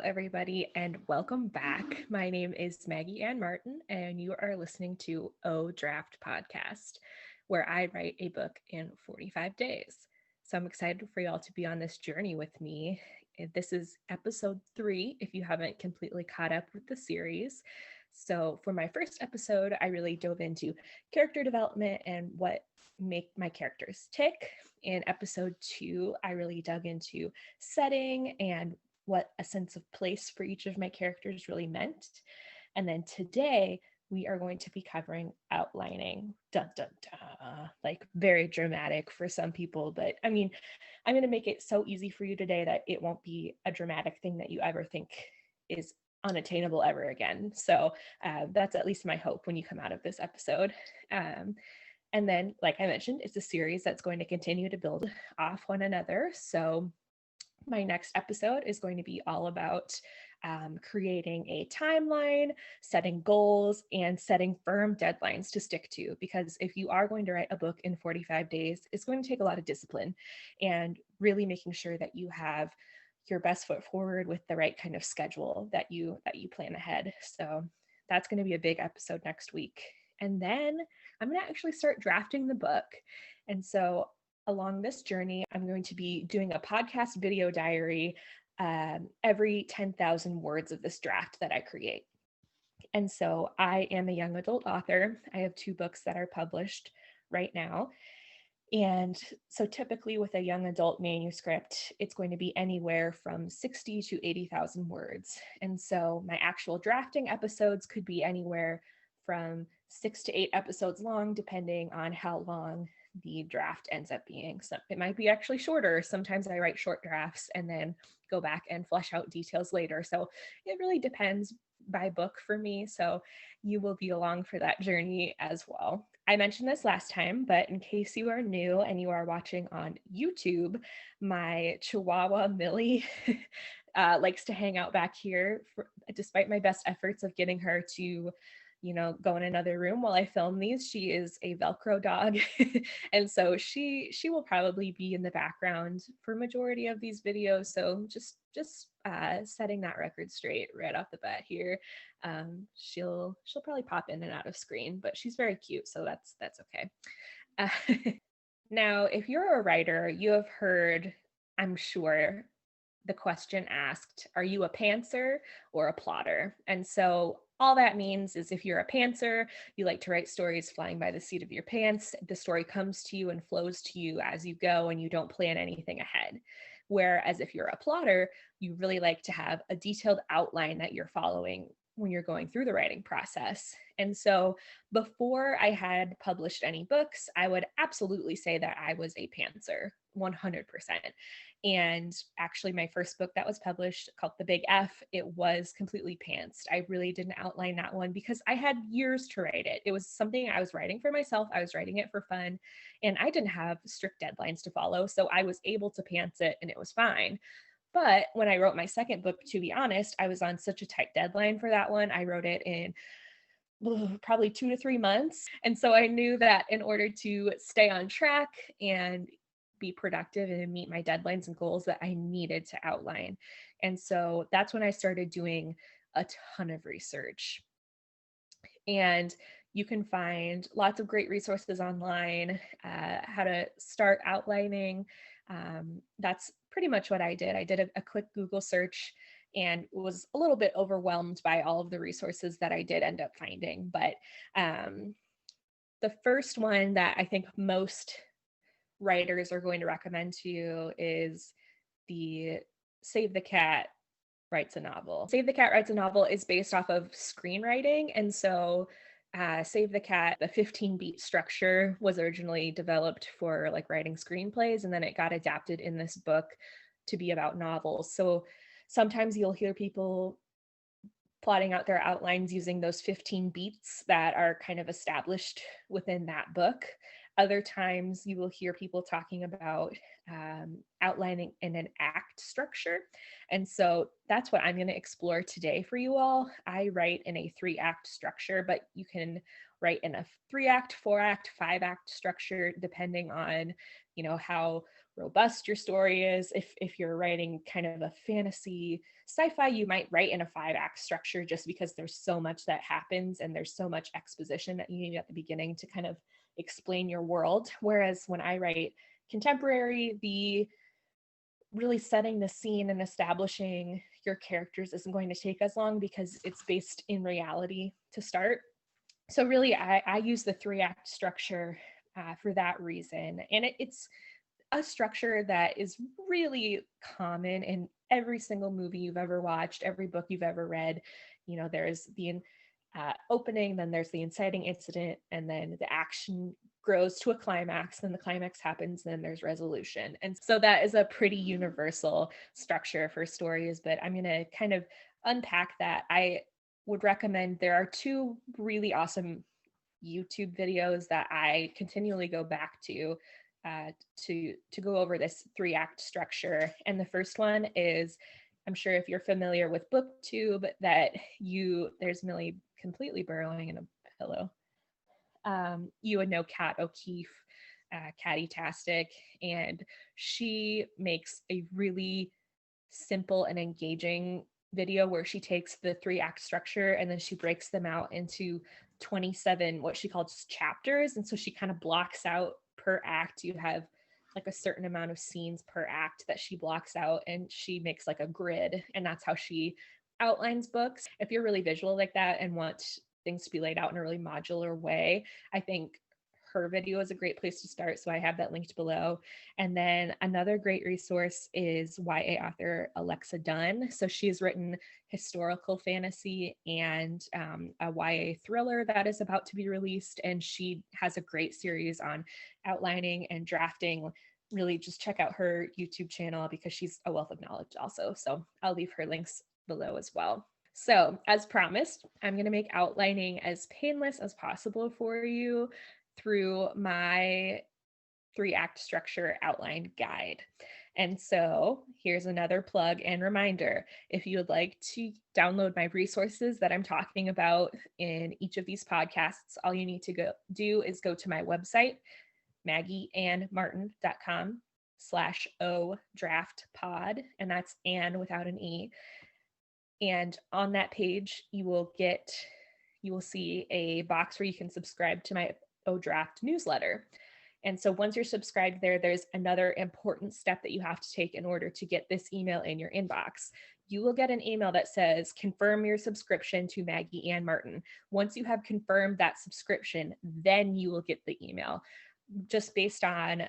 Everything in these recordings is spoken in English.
everybody, and welcome back. My name is Maggie Ann Martin, and you are listening to O Draft Podcast, where I write a book in 45 days. So I'm excited for y'all to be on this journey with me. This is episode 3, if you haven't completely caught up with the series. So for my first episode, I really dove into character development and what make my characters tick. In episode 2, I really dug into setting and what a sense of place for each of my characters really meant. And then today, we are going to be covering outlining. Dun dun dun. Like very dramatic for some people, but I mean, I'm going to make it so easy for you today that it won't be a dramatic thing that you ever think is unattainable ever again. So that's at least my hope when you come out of this episode. And then, like I mentioned, it's a series that's going to continue to build off one another. So my next episode is going to be all about creating a timeline, setting goals, and setting firm deadlines to stick to. Because if you are going to write a book in 45 days, it's going to take a lot of discipline and really making sure that you have your best foot forward with the right kind of schedule that you plan ahead. So that's going to be a big episode next week. And then I'm going to actually start drafting the book. And so along this journey, I'm going to be doing a podcast video diary every 10,000 words of this draft that I create. And so I am a young adult author. I have 2 books that are published right now. And so typically with a young adult manuscript, it's going to be anywhere from 60 to 80,000 words. And so my actual drafting episodes could be anywhere from 6 to 8 episodes long, depending on how long the draft ends up being. So it might be actually shorter. Sometimes I write short drafts and then go back and flesh out details later. So it really depends by book for me. So you will be along for that journey as well. I mentioned this last time, but in case you are new and you are watching on YouTube, my Chihuahua Millie likes to hang out back here despite my best efforts of getting her to go in another room while I film these. She is a Velcro dog. And so she will probably be in the background for majority of these videos. So just setting that record straight right off the bat here. She'll probably pop in and out of screen, but she's very cute. So that's okay. Now, if you're a writer, you have heard, I'm sure, the question asked, are you a pantser or a plotter? And so all that means is if you're a pantser, you like to write stories flying by the seat of your pants. The story comes to you and flows to you as you go, and you don't plan anything ahead. Whereas if you're a plotter, you really like to have a detailed outline that you're following when you're going through the writing process. And so before I had published any books, I would absolutely say that I was a pantser, 100%. And actually, my first book that was published, called The Big F, it was completely pantsed. I really didn't outline that one because I had years to write it. It was something I was writing for myself. I was writing it for fun, and I didn't have strict deadlines to follow. So I was able to pants it, and it was fine. But when I wrote my second book, to be honest, I was on such a tight deadline for that one. I wrote it in probably 2 to 3 months. And so I knew that in order to stay on track and be productive and meet my deadlines and goals, that I needed to outline. And so that's when I started doing a ton of research. And you can find lots of great resources online, how to start outlining. That's pretty much what I did. I did a quick Google search and was a little bit overwhelmed by all of the resources that I did end up finding. But the first one that I think most writers are going to recommend to you is the Save the Cat Writes a Novel. Save the Cat Writes a Novel is based off of screenwriting. And so Save the Cat, the 15-beat structure was originally developed for like writing screenplays, and then it got adapted in this book to be about novels. So sometimes you'll hear people plotting out their outlines using those 15 beats that are kind of established within that book. Other times you will hear people talking about outlining in an act structure. And so that's what I'm going to explore today for you all. I write in a 3-act structure, but you can write in a 3-act, 4-act, 5-act structure, depending on, how robust your story is. If you're writing kind of a fantasy sci-fi, you might write in a 5-act structure just because there's so much that happens and there's so much exposition that you need at the beginning to kind of explain your world. Whereas when I write contemporary, the really setting the scene and establishing your characters isn't going to take as long because it's based in reality to start. So really, I use the 3-act structure for that reason. And it's a structure that is really common in every single movie you've ever watched, every book you've ever read. There's the opening, then there's the inciting incident, and then the action grows to a climax, then the climax happens, then there's resolution. And so that is a pretty universal structure for stories, but I'm going to kind of unpack that. I would recommend, there are 2 really awesome YouTube videos that I continually go back to go over this 3-act structure. And the first one is, I'm sure if you're familiar with BookTube, that there's Millie completely burrowing in a pillow. You would know Kat O'Keefe, Katytastic, and she makes a really simple and engaging video where she takes the 3-act structure and then she breaks them out into 27 what she calls chapters. And so she kind of blocks out per act. You have like a certain amount of scenes per act that she blocks out, and she makes like a grid, and that's how she outlines books. If you're really visual like that and want things to be laid out in a really modular way, I think her video is a great place to start. So I have that linked below. And then another great resource is YA author Alexa Dunn. So she's written historical fantasy and a YA thriller that is about to be released. And she has a great series on outlining and drafting. Really just check out her YouTube channel because she's a wealth of knowledge also. So I'll leave her links below as well. So as promised, I'm going to make outlining as painless as possible for you through my 3-act structure outline guide. And so here's another plug and reminder. If you would like to download my resources that I'm talking about in each of these podcasts, all you need to do is go to my website, maggieandmartin.com/odraftpod, and that's Ann without an E. And on that page, you will see a box where you can subscribe to my O-Draft newsletter. And so once you're subscribed there, there's another important step that you have to take in order to get this email in your inbox. You will get an email that says, confirm your subscription to Maggie and Martin. Once you have confirmed that subscription, then you will get the email. Just based on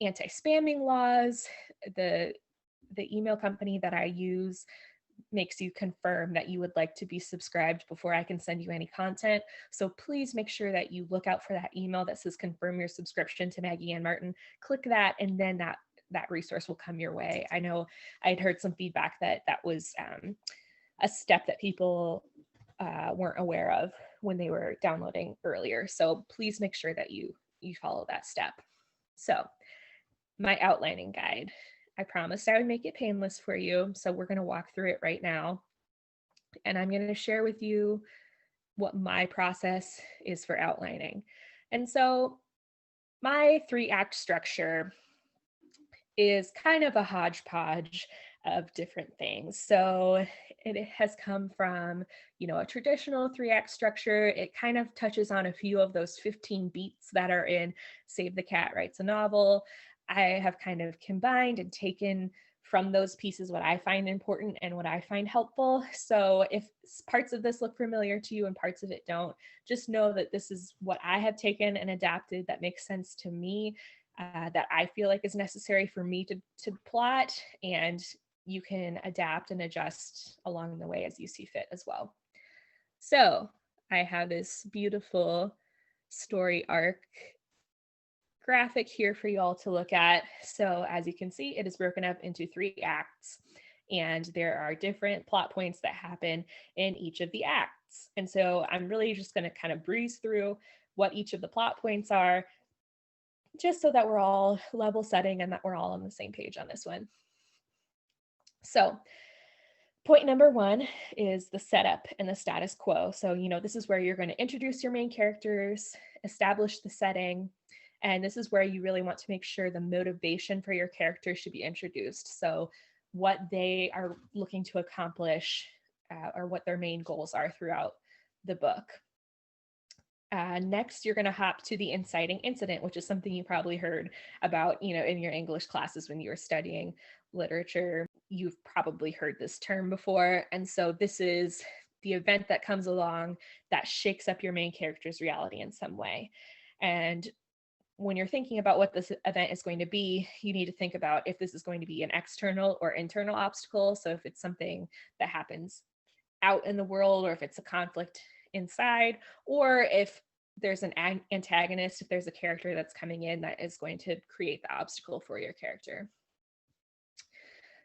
anti-spamming laws, the email company that I use makes you confirm that you would like to be subscribed before I can send you any content. So please make sure that you look out for that email that says confirm your subscription to Maggie and Martin. Click that, and then that resource will come your way. I know I'd heard some feedback that was a step that people weren't aware of when they were downloading earlier. So please make sure that you follow that step. So my outlining guide. I promised I would make it painless for you, so we're going to walk through it right now. And I'm going to share with you what my process is for outlining. And so my 3-act structure is kind of a hodgepodge of different things. So it has come from, a traditional 3-act structure. It kind of touches on a few of those 15 beats that are in Save the Cat Writes a Novel. I have kind of combined and taken from those pieces what I find important and what I find helpful. So if parts of this look familiar to you and parts of it don't, just know that this is what I have taken and adapted that makes sense to me, that I feel like is necessary for me to plot, and you can adapt and adjust along the way as you see fit as well. So I have this beautiful story arc graphic here for you all to look at. So as you can see, it is broken up into 3 acts, and there are different plot points that happen in each of the acts. And so I'm really just going to kind of breeze through what each of the plot points are, just so that we're all level setting and that we're all on the same page on this one. So point number 1 is the setup and the status quo. So, this is where you're going to introduce your main characters, establish the setting, And this is where you really want to make sure the motivation for your character should be introduced. So what they are looking to accomplish, or what their main goals are throughout the book. Next, you're going to hop to the inciting incident, which is something you probably heard about, in your English classes when you were studying literature. You've probably heard this term before. And so this is the event that comes along that shakes up your main character's reality in some way. And when you're thinking about what this event is going to be, you need to think about if this is going to be an external or internal obstacle. So if it's something that happens out in the world, or if it's a conflict inside, or if there's an antagonist, if there's a character that's coming in that is going to create the obstacle for your character.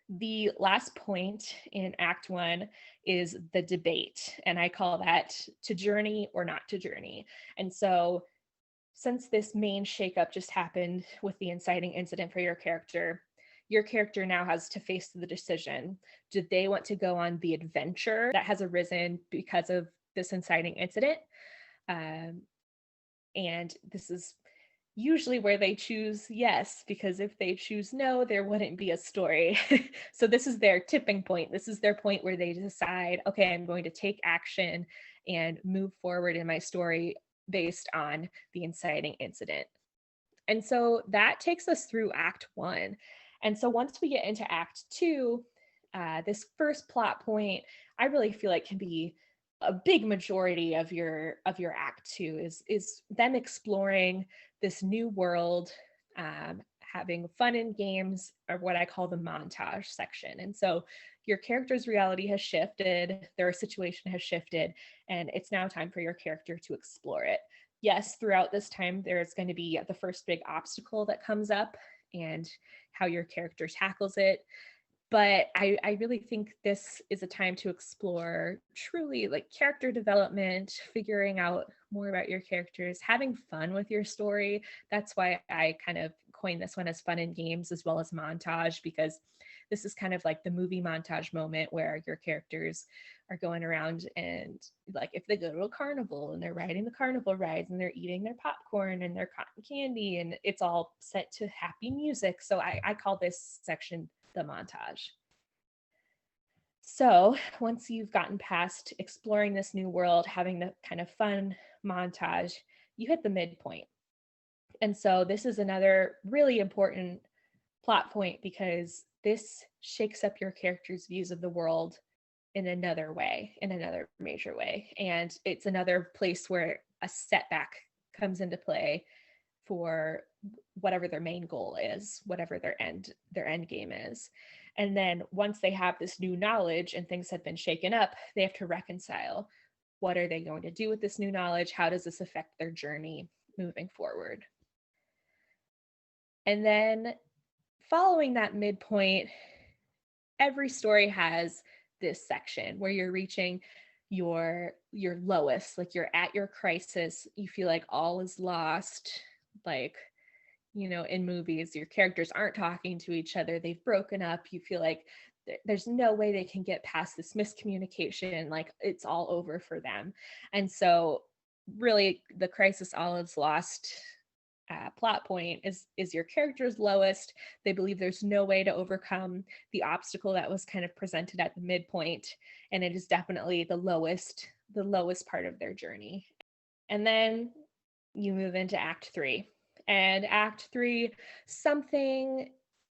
The last point in Act 1 is the debate, and I call that to journey or not to journey. And so since this main shakeup just happened with the inciting incident for your character now has to face the decision. Do they want to go on the adventure that has arisen because of this inciting incident? And this is usually where they choose yes, because if they choose no, there wouldn't be a story. So this is their tipping point. This is their point where they decide, okay, I'm going to take action and move forward in my story based on the inciting incident. And so that takes us through Act 1. And so once we get into Act 2, this first plot point, I really feel like can be a big majority of your Act 2 is them exploring this new world, having fun and games, or what I call the montage section. And so your character's reality has shifted, their situation has shifted, and it's now time for your character to explore it. Yes, throughout this time, there's going to be the first big obstacle that comes up and how your character tackles it. But I really think this is a time to explore truly like character development, figuring out more about your characters, having fun with your story. That's why I kind of coined this one as fun and games as well as montage, because this is kind of like the movie montage moment where your characters are going around, and like if they go to a carnival and they're riding the carnival rides and they're eating their popcorn and their cotton candy, and it's all set to happy music. So I call this section the montage. So once you've gotten past exploring this new world, having the kind of fun montage, you hit the midpoint. And so this is another really important plot point, because this shakes up your character's views of the world in another way, in another major way. And it's another place where a setback comes into play for whatever their main goal is, whatever their end game is. And then once they have this new knowledge and things have been shaken up, they have to reconcile. What are they going to do with this new knowledge? How does this affect their journey moving forward? And then following that midpoint, every story has this section where you're reaching your lowest, like you're at your crisis, you feel like all is lost, like in movies your characters aren't talking to each other, they've broken up, you feel like there's no way they can get past this miscommunication, like it's all over for them. And so really the crisis all is lost plot point is your character's lowest. They believe there's no way to overcome the obstacle that was kind of presented at the midpoint, and it is definitely the lowest part of their journey. And then you move into Act 3. And Act 3, something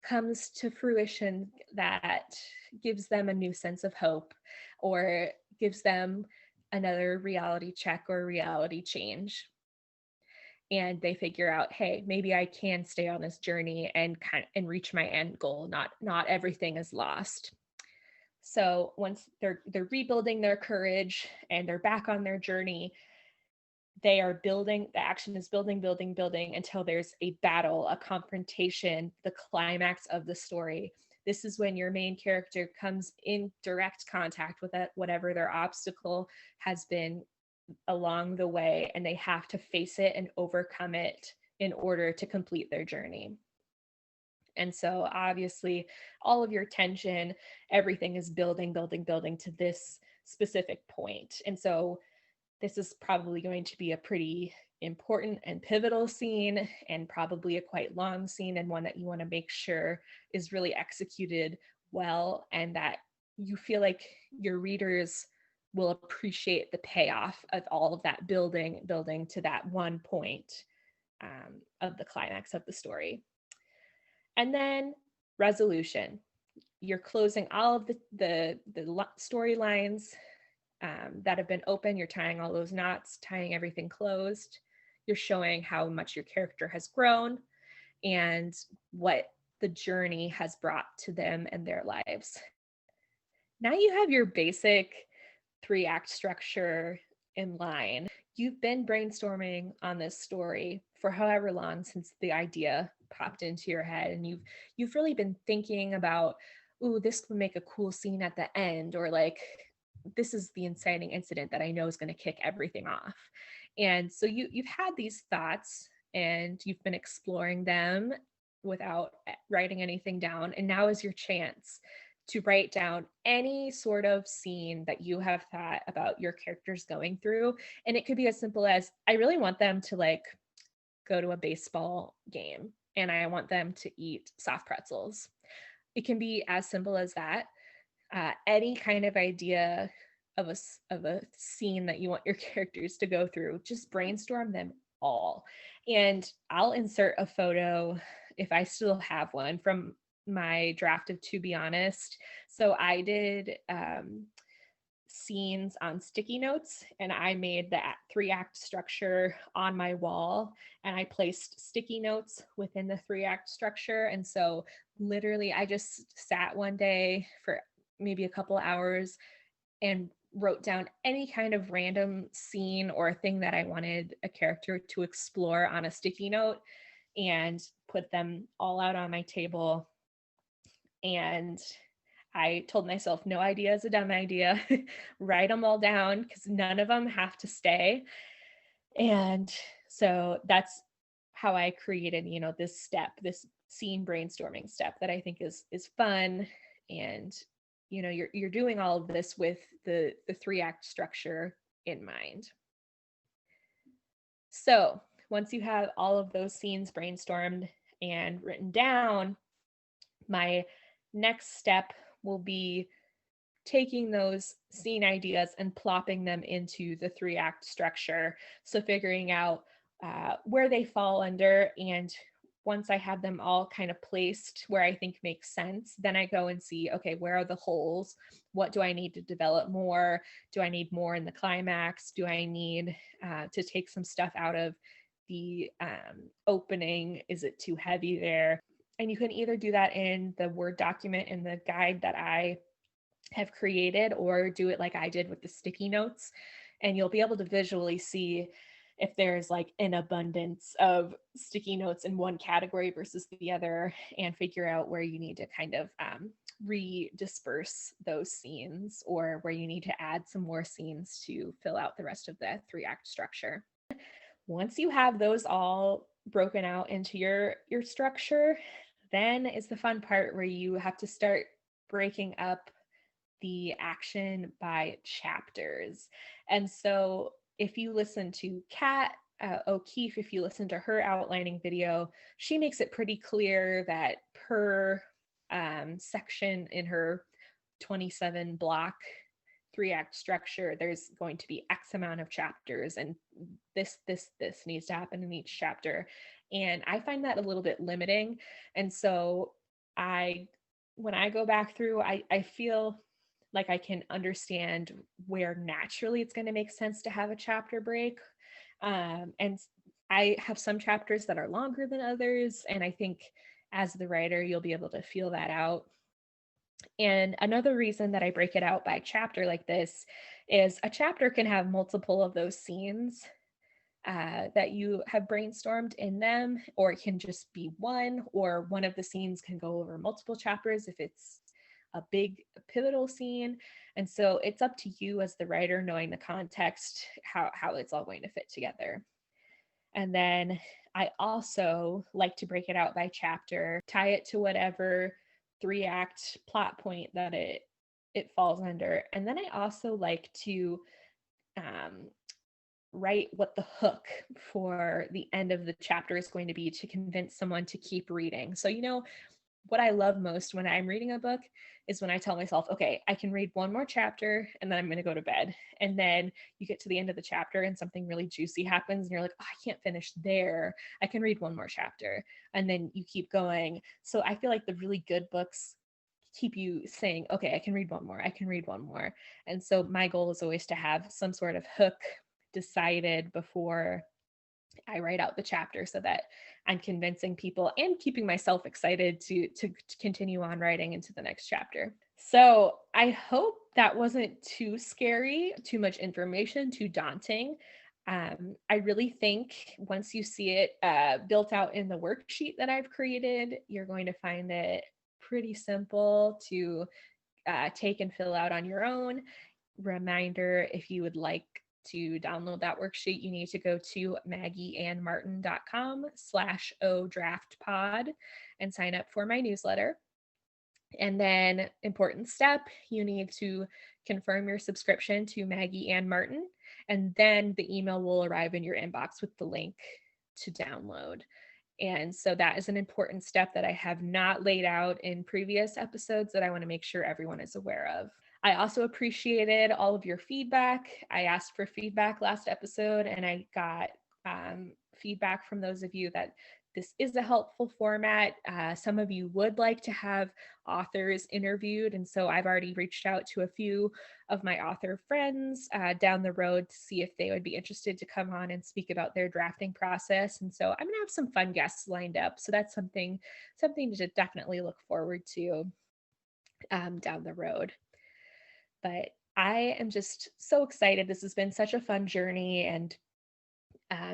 comes to fruition that gives them a new sense of hope, or gives them another reality check or reality change. And they figure out, hey, maybe I can stay on this journey and reach my end goal. Not everything is lost. So once they're rebuilding their courage and they're back on their journey, they are building, the action is building until there's a battle, a confrontation, the climax of the story. This is when your main character comes in direct contact with whatever their obstacle has been along the way, and they have to face it and overcome it in order to complete their journey. And so obviously all of your tension, everything is building to this specific point. And so this is probably going to be a pretty important and pivotal scene, and probably a quite long scene, and one that you want to make sure is really executed well, and that you feel like your readers will appreciate the payoff of all of that building to that one point of the climax of the story. And then resolution. You're closing all of the storylines that have been open. You're tying all those knots, tying everything closed. You're showing how much your character has grown and what the journey has brought to them and their lives. Now you have your basic 3-act structure in line. You've been brainstorming on this story for however long since the idea popped into your head, and you've really been thinking about, ooh, this would make a cool scene at the end, or like, this is the inciting incident that I know is going to kick everything off. And so you've had these thoughts and you've been exploring them without writing anything down. And now is your chance to write down any sort of scene that you have thought about your characters going through. And it could be as simple as, I really want them to like go to a baseball game and I want them to eat soft pretzels. It can be as simple as that. Any kind of idea of a scene that you want your characters to go through, just brainstorm them all. And I'll insert a photo, if I still have one, from my draft of To Be Honest. So I did scenes on sticky notes, and I made the 3-act structure on my wall, and I placed sticky notes within the 3-act structure. And so literally I just sat one day for maybe a couple hours and wrote down any kind of random scene or thing that I wanted a character to explore on a sticky note, and put them all out on my table. And I told myself, no idea is a dumb idea. Write them all down, because none of them have to stay. And so that's how I created, this step, this scene brainstorming step that I think is fun. And you're doing all of this with the 3-act structure in mind. So once you have all of those scenes brainstormed and written down, my next step will be taking those scene ideas and plopping them into the 3-act structure. So figuring out where they fall under, and once I have them all kind of placed where I think makes sense, then I go and see, okay, where are the holes? What do I need to develop more? Do I need more in the climax? Do I need to take some stuff out of the opening? Is it too heavy there? And you can either do that in the Word document in the guide that I have created, or do it like I did with the sticky notes. And you'll be able to visually see if there's like an abundance of sticky notes in one category versus the other, and figure out where you need to kind of redisperse those scenes, or where you need to add some more scenes to fill out the rest of the 3-act structure. Once you have those all broken out into your structure, then is the fun part where you have to start breaking up the action by chapters. And so if you listen to Kat O'Keefe, if you listen to her outlining video, she makes it pretty clear that per section in her 27 block 3-act structure, there's going to be X amount of chapters, and this needs to happen in each chapter. And I find that a little bit limiting. And so when I go back through, I feel like I can understand where naturally it's going to make sense to have a chapter break. And I have some chapters that are longer than others. And I think as the writer, you'll be able to feel that out. And another reason that I break it out by chapter like this is a chapter can have multiple of those scenes that you have brainstormed in them, or it can just be one, or one of the scenes can go over multiple chapters if it's a big pivotal scene. And so it's up to you as the writer, knowing the context, how it's all going to fit together. And then I also like to break it out by chapter, tie it to whatever 3-act plot point that it falls under. And then I also like to write what the hook for the end of the chapter is going to be to convince someone to keep reading. So, what I love most when I'm reading a book is when I tell myself, okay, I can read one more chapter and then I'm going to go to bed. And then you get to the end of the chapter and something really juicy happens and you're like, oh, I can't finish there. I can read one more chapter. And then you keep going. So I feel like the really good books keep you saying, okay, I can read one more. I can read one more. And so my goal is always to have some sort of hook decided before I write out the chapter so that I'm convincing people and keeping myself excited to continue on writing into the next chapter. So I hope that wasn't too scary, too much information, too daunting. I really think once you see it built out in the worksheet that I've created, you're going to find it pretty simple to take and fill out on your own. Reminder, if you would like to download that worksheet, you need to go to maggieandmartin.com/odraftpod and sign up for my newsletter. And then, important step, you need to confirm your subscription to Maggie and Martin, and then the email will arrive in your inbox with the link to download. And so that is an important step that I have not laid out in previous episodes that I want to make sure everyone is aware of. I also appreciated all of your feedback. I asked for feedback last episode and I got feedback from those of you that this is a helpful format. Some of you would like to have authors interviewed. And so I've already reached out to a few of my author friends down the road to see if they would be interested to come on and speak about their drafting process. And so I'm going to have some fun guests lined up. So that's something to definitely look forward to down the road. But I am just so excited. This has been such a fun journey, and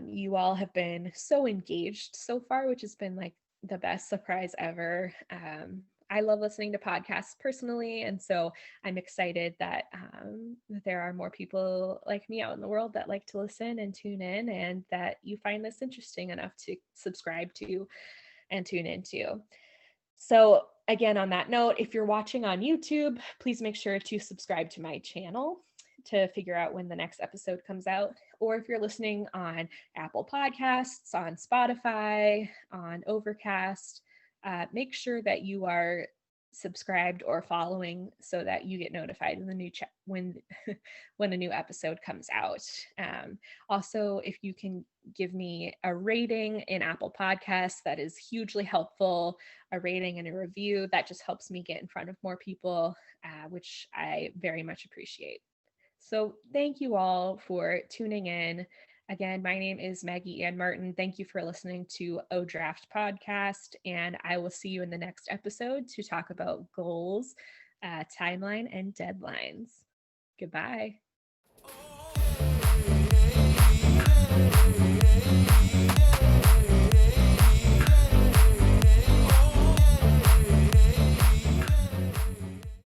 you all have been so engaged so far, which has been like the best surprise ever. I love listening to podcasts personally, and so I'm excited that there are more people like me out in the world that like to listen and tune in, and that you find this interesting enough to subscribe to and tune into. So again, on that note, if you're watching on YouTube, please make sure to subscribe to my channel to figure out when the next episode comes out. Or if you're listening on Apple Podcasts, on Spotify, on Overcast, make sure that you are subscribed or following so that you get notified when the new when a new episode comes out. Also, if you can give me a rating in Apple Podcasts, that is hugely helpful. A rating and a review, that just helps me get in front of more people, which I very much appreciate. So thank you all for tuning in. Again, my name is Maggie Ann Martin. Thank you for listening to O Draft Podcast, and I will see you in the next episode to talk about goals, timeline, and deadlines. Goodbye.